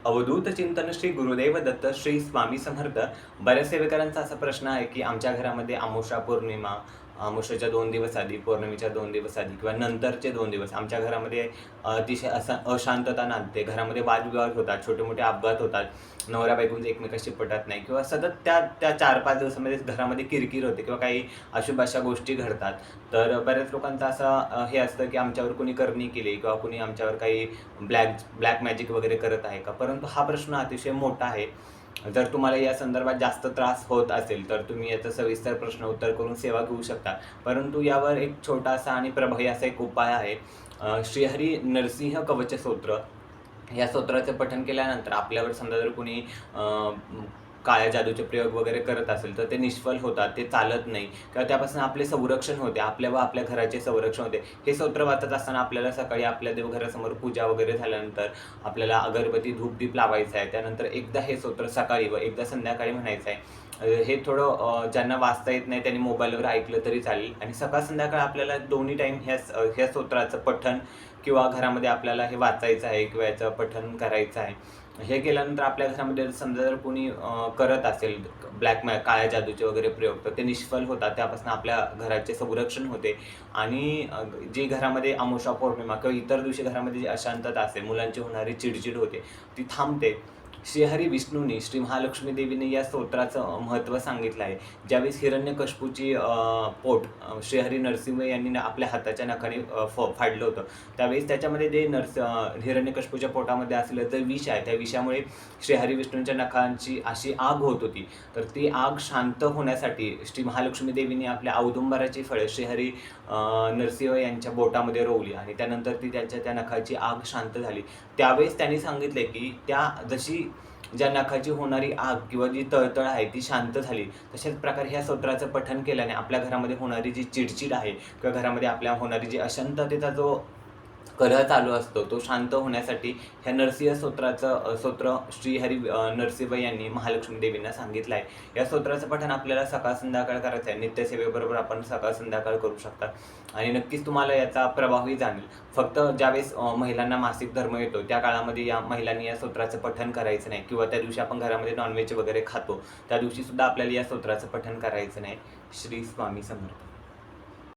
अवधूत चिंतन श्री गुरुदेव दत्त श्री स्वामी समर्थ. बऱ्याच सेवेकरांचा असा प्रश्न आहे की आमच्या घरामध्ये अमावस्या पौर्णिमा, अमावस्येच्या 2 दिवस आधी, पौर्णिमेच्या 2 दिवस आधी किंवा नंतरचे 2 दिवस आमच्या घरामध्ये अतिशय अशांतता नांदते. घरामध्ये वादविवाद होतात, छोटे-मोठे अपघात होतात, नवरा-बायकोंचं एकमेकांशी पटत नाही किंवा सतत त्या 4-5 दिवसामध्ये घरामध्ये किरकिर होते किंवा काही अशुभ अशा गोष्टी घडतात. तर बऱ्याच लोकांचं असं हे असतं की आमच्यावर कोणी करणी केली किंवा कोणी आमच्यावर काही ब्लॅक मॅजिक वगैरे करत आहे का? परंतु हा प्रश्न अतिशय मोठा आहे. जर तुम्हाला या संदर्भात जास्त त्रास होत असेल तर तुम्ही याचं सविस्तर प्रश्न उत्तर करून सेवा घेऊ शकता. परंतु यावर एक छोटासा आणि प्रभावी असा एक उपाय आहे. श्रीहरी नरसिंह कवच स्तोत्र. या स्तोत्राचे पठण केल्यानंतर आपल्यावर समजा जर कोणी काळ्या जादूचे प्रयोग वगैरे करत असेल तर ते निष्फळ होतात, ते चालत नाही किंवा त्यापासून आपले संरक्षण होते, आपल्या व आपल्या घराचे संरक्षण होते. हे स्तोत्र वाचत असताना आपल्याला सकाळी आपल्या देवघरासमोर पूजा वगैरे झाल्यानंतर आपल्याला अगरबत्ती, धूप-दीप लावायचा आहे. त्यानंतर एकदा हे स्तोत्र सकाळी व एकदा संध्याकाळी म्हणायचं आहे. हे थोडं ज्यांना वाचता येत नाही त्यांनी मोबाईलवर ऐकलं तरी चालेल आणि सकाळ-संध्याकाळ आपल्याला दोन्ही टाईम ह्या स्तोत्राचं पठण किंवा घरामध्ये आपल्याला हे वाचायचं आहे किंवा याचं पठण करायचं आहे. हे केल्यानंतर आपल्या घरामध्ये समजा जर कोणी करत असेल काळ्या जादूचे वगैरे प्रयोग तर ते निष्फळ होतात. त्यापासून आपल्या घराचे संरक्षण होते आणि जी घरामध्ये अमावस्या पौर्णिमा किंवा इतर दिवशी घरामध्ये जी अशांतता असते, मुलांची होणारी चिडचिड होते, ती थांबते. श्रीहरी विष्णूंनी, श्री महालक्ष्मी देवीने या स्तोत्राचं महत्त्व सांगितलं आहे. ज्यावेळेस हिरण्यकशिपूची पोट श्रीहरी नरसिंह यांनी आपल्या हाताच्या नखाने फाडलं होतं, त्यावेळेस त्याच्यामध्ये जे हिरण्यकशिपूच्या पोटामध्ये असलेलं जे विष आहे, त्या विषामुळे श्रीहरी विष्णूंच्या नखांची अशी आग होत होती. तर ती आग शांत होण्यासाठी श्री महालक्ष्मी देवीने आपल्या औदुंबराची फळे श्रीहरी नरसिंह यांच्या बोटामध्ये रोवली आणि त्यानंतर ती त्यांच्या त्या नखाची आग शांत झाली. त्यावेळेस त्यांनी सांगितले की ज्या नखाची होणारी आग किंवा जी तळतळ आहे ती शांत झाली. तशाच प्रकारे ह्या स्तोत्राचं पठण केल्याने आपल्या घरामध्ये होणारी जी चिडचिड आहे किंवा घरामध्ये आपल्या होणारी जी अशांततेचा जो कलह चालू असतो तो शांत होण्यासाठी ह्या नरसिंह स्तोत्र श्रीहरी नरसिंह यांनी महालक्ष्मी देवींना सांगितलं आहे. या स्तोत्राचं पठण आपल्याला सकाळ संध्याकाळ करायचं आहे. नित्यसेवेबरोबर आपण सकाळ संध्याकाळ करू शकता आणि नक्कीच तुम्हाला याचा प्रभावही जाणवेल. फक्त ज्यावेळेस महिलांना मासिक धर्म येतो त्या काळामध्ये या महिलांनी या स्तोत्राचं पठण करायचं नाही किंवा त्या दिवशी आपण घरामध्ये नॉनव्हेज वगैरे खातो त्या दिवशी सुद्धा आपल्याला या स्तोत्राचं पठण करायचं नाही. श्री स्वामी समर्थ.